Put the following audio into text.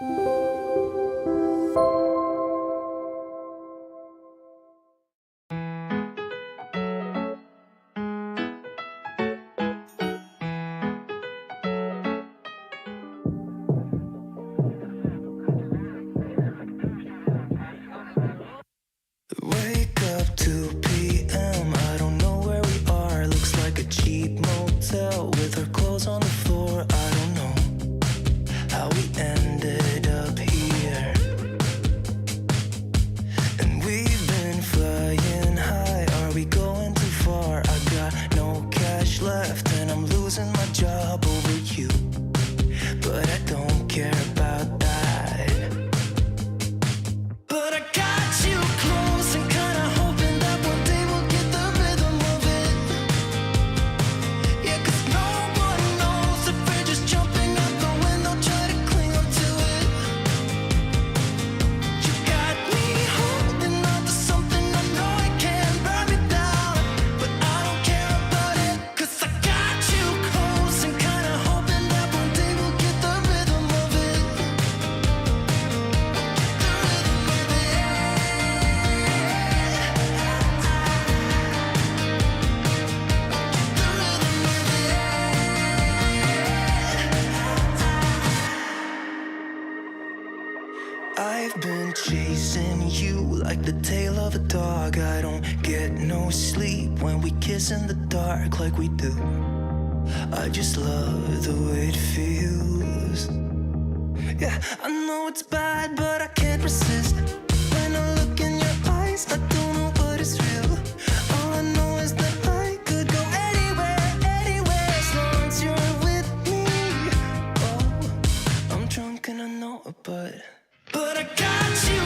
Wake up 2 p.m. I don't know where we are. Looks like a cheap motel with our clothes on the floor. I don't know how we ended up here. And we've been flying high. Are we going too far? I got no cash left and I'm losing my job over you. But I don't care about that. But I got you close and kinda hoping that one day we'll get the rhythm of it. Yeah, 'cause no one knows if we're just jumping out the window, try to cling on to it. You got me holding on to something I know I can't burn me down, but I don't care about it, 'cause I got you close and kinda hoping that one day we'll get the rhythm of it. I've been chasing you like the tail of a dog. I don't get no sleep when we kiss in the dark like we do. I just love the way it feels. Yeah, I know it's bad, but I can't resist. When I look in your eyes, I don't know what is real. All I know is that I could go anywhere, anywhere, as long as you're with me. Oh, I'm drunk and I know it, but I got you